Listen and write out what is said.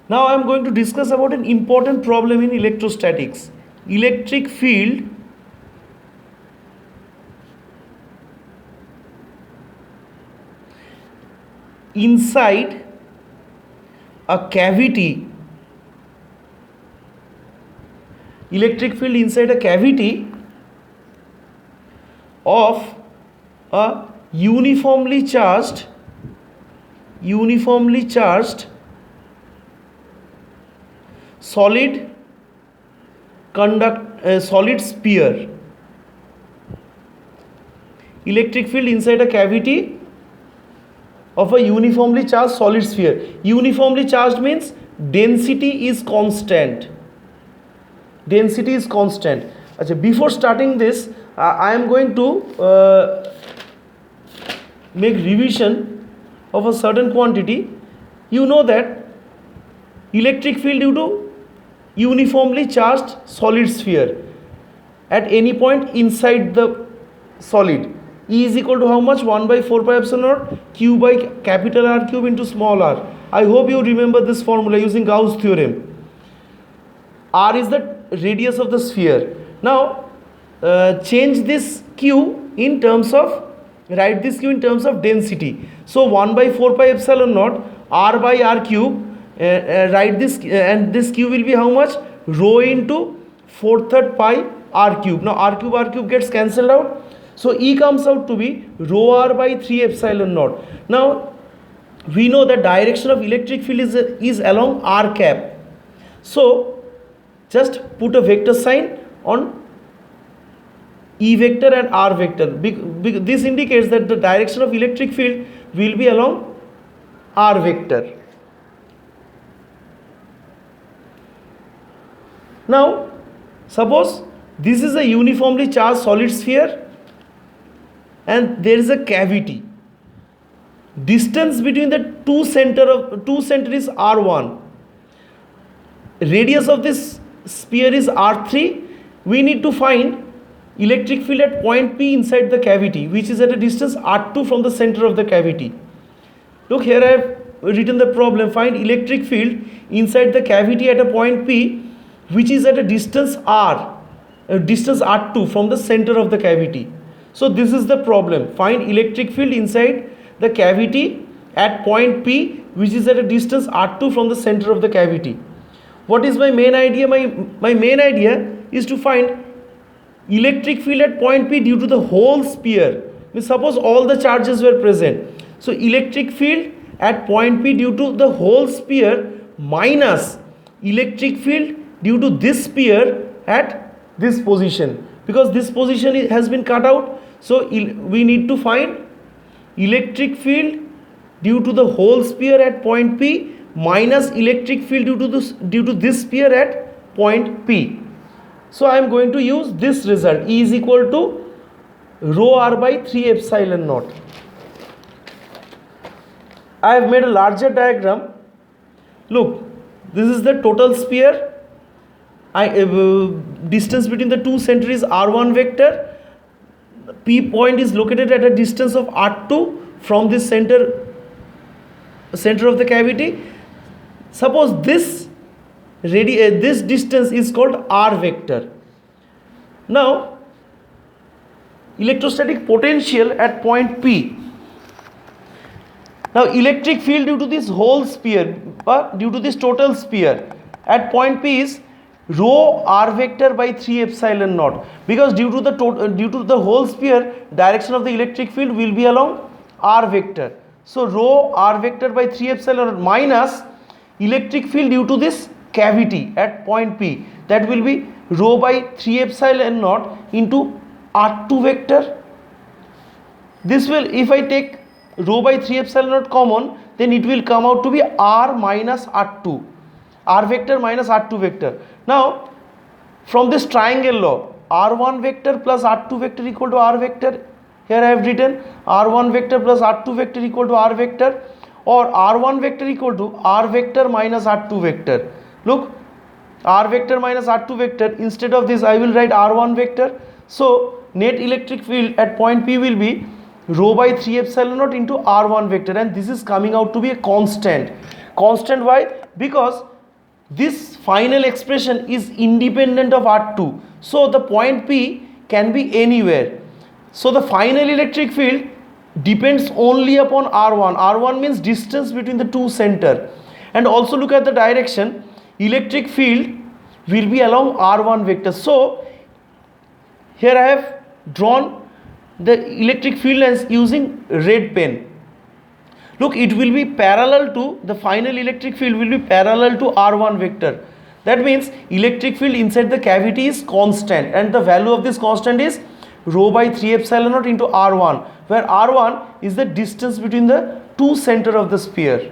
Now I am going to discuss about an important problem in electrostatics. Electric field inside a cavity. Electric field inside a cavity of a uniformly charged solid solid sphere. Electric field inside a cavity of a uniformly charged solid sphere. Uniformly charged means density is constant. Achha, before starting this, I am going to make revision of a certain quantity. You know that electric field due to uniformly charged solid sphere at any point inside the solid, E is equal to how much? 1 by 4 pi epsilon naught Q by capital R cube into small r. I hope you remember this formula using Gauss theorem. R is the radius of the sphere. Now change this Q in terms of, write this Q in terms of density. So 1 by 4 pi epsilon naught R by R cube, write this, and this Q will be how much? Rho into 4/3 pi R cube. Now R cube gets cancelled out. So E comes out to be rho R by 3 epsilon naught. Now we know the direction of electric field is along R cap. So just put a vector sign on E vector and R vector. This indicates that the direction of electric field will be along R vector. Now suppose this is a uniformly charged solid sphere and there is a cavity. Distance between the two center is R1. Radius of this sphere is R3. We need to find electric field at point P inside the cavity, which is at a distance R2 from the center of the cavity. Look, here I have written the problem. Find electric field inside the cavity at a point P, which is at a distance R2 from the center of the cavity. So this is the problem. Find electric field inside the cavity at point P, which is at a distance R2 from the center of the cavity. What is my main idea? My main idea is to find electric field at point P due to the whole sphere. Suppose all the charges were present. So electric field at point P due to the whole sphere minus electric field due to this sphere at this position. Because this position has been cut out. So we need to find electric field due to the whole sphere at point P minus electric field due to this sphere at point P. So I am going to use this result. E is equal to rho R by 3 epsilon naught. I have made a larger diagram. Look, this is the total sphere. Distance between the two centers is R1 vector. P point is located at a distance of R2 from this center of the cavity. Suppose this distance is called R vector. Now electrostatic potential at point P. Now electric field due to this whole sphere, due to this total sphere at point P is rho R vector by 3 epsilon naught, because due to the whole sphere, direction of the electric field will be along R vector. So rho R vector by 3 epsilon naught minus electric field due to this cavity at point P, that will be rho by 3 epsilon naught into R2 vector. This will, if I take rho by 3 epsilon naught common, then it will come out to be R minus R2. R vector minus R2 vector. Now from this triangle law, R1 vector plus R2 vector equal to R vector. Here I have written R1 vector plus R2 vector equal to R vector, or R1 vector equal to R vector minus R2 vector. Look, R vector minus R2 vector, instead of this I will write R1 vector. So net electric field at point P will be rho by 3 epsilon naught into R1 vector, and this is coming out to be a constant. Constant why? Because this final expression is independent of R2. So the point P can be anywhere. So the final electric field depends only upon R1. R1 means distance between the two center. And also look at the direction. Electric field will be along R1 vector. So here I have drawn the electric field lines using red pen. Look, it will be parallel to the final electric field will be parallel to R1 vector. That means electric field inside the cavity is constant, and the value of this constant is rho by 3 epsilon naught into R1, where R1 is the distance between the two center of the sphere.